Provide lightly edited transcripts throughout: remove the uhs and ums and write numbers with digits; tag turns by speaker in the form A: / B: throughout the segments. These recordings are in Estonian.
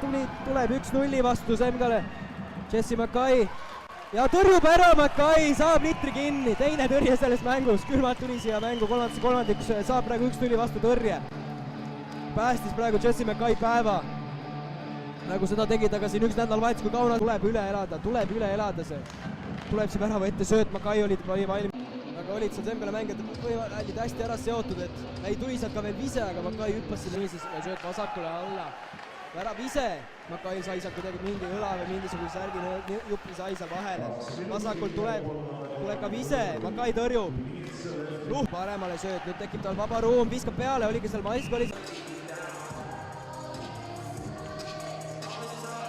A: Tuleb 1-0 vastu Semgale. Jesse Mackay ja tõrjub ära Mackay, saab litri kinni, teine tõrje selles mängus, külmalt tuli siia mängu kolmandasse kolmandikus, saab praegu 1-0 vastu tõrje. Päästis praegu Jesse Mackay päeva, nagu seda tegi ta ka siin üks nädalavahetus, kui Kaunas tuleb üle elada see. Tuleb see värava ette sööt, Mackay oli valmis. Aga olid seal Semgale mängijad olid hästi ära seotud, et ei tuli sealt ka veel vise, aga Mackay hüppas sinna niises ja sööt vasakule alla. Värav ise, Mackay sai seal kuidagi mingi õla või mingisuguse särgi juppi sai seal vahele. Vasakult tuleb ka vise, Mackay tõrjub. Paremale sööt, nüüd tekib tal vaba ruum, viskab peale, oligi seal Maisk.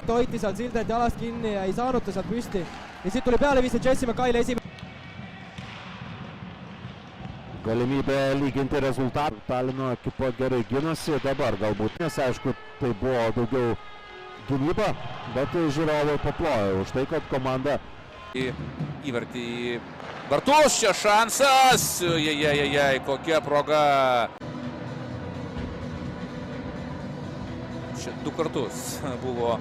A: Toiti seal Sildet jalast kinni ja ei saanud ta sealt püsti. Ja siit tuli peale viste Jesse Mackayle esimene.
B: Galimybė lyginti rezultatą. Talino ekipa gerai ginasi, dabar galbūt. Nes aišku, tai buvo daugiau gynyba, bet žiūrovai paplojo už tai, kad komanda
C: įvartį vartus, čia šansas, jei, kokia proga. Čia 2 kartus buvo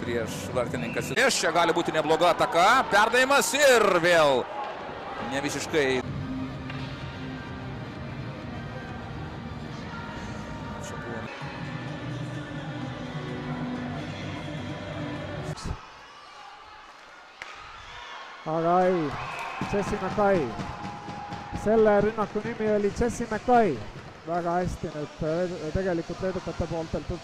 C: prieš vartininkas. Čia gali būti nebloga ataka, perdavimas ir vėl ne visiškai.
D: Aga ei, Jesse Mackay. Selle rünnaku nimi oli Jesse Mackay. Väga hästi nüüd tegelikult leedukate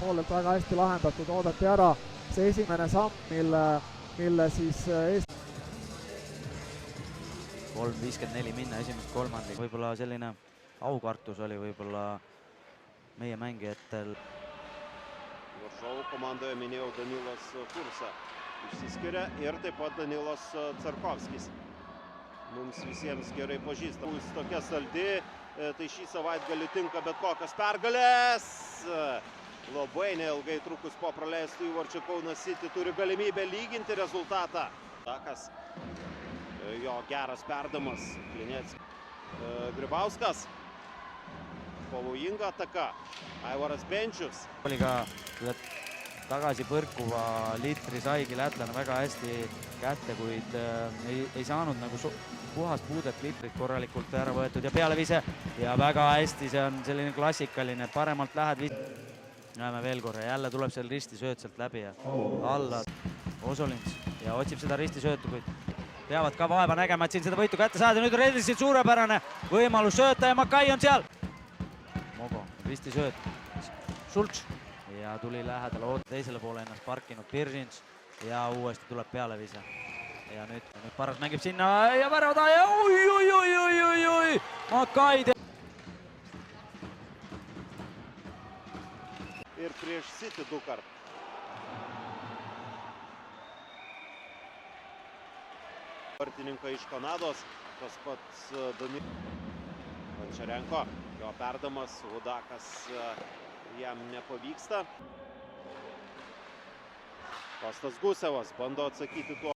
D: poolelt väga hästi lahendatud, oodati ära see esimene samm, mille siis
E: 3.54 minna esimest kolmandik. Võib-olla selline aukartus oli võib-olla meie mängijatel.
F: Varžovų komandoje minėjau Danilas Kursa. Išsiskiria ir taip pat Danilas Carkovskis. Mums visiems gerai pažįstamas. Tokia saldi, tai šį savaitgalį tinka bet kokios pergalės. Labai neilgai trukus po praleistų įvarčių Kaunas City turi galimybę lyginti rezultatą. Takas, jo geras perdamas, Klinecki. Gribauskas, pavojinga ataka, Aivaras Benčius.
E: Oli ka tagasi põrkuva litri saigi lätlane väga hästi kätte, kuid ei saanud nagu puhast puudet litrit korralikult ära võetud ja pealevise ja väga hästi, see on selline klassikaline, paremalt lähed näeme veel korra, jälle tuleb seal ristisööt sealt läbi ja alla Osolins ja otsib seda ristisöötu, kuid peavad ka vaeva nägema, et siin seda võitu kätte saada. Nüüd Redlisil suurepärane võimalus sööta ja Mackay on seal. Mogo, ristisööt, Schultz. Ja tuli lähedale teisele poole ennast parkinud Biržins ja uuesti tuleb pealevise. Ja nüüd Paras mängib sinna ja värava ja oi, Mackay.
F: Ir prieš City 2 kart. Vartininką iš Kanados, tas pats Vančarenko, jo perdamas, Udakas jam nepavyksta. Kostas Gusevas bando atsakyti tuo.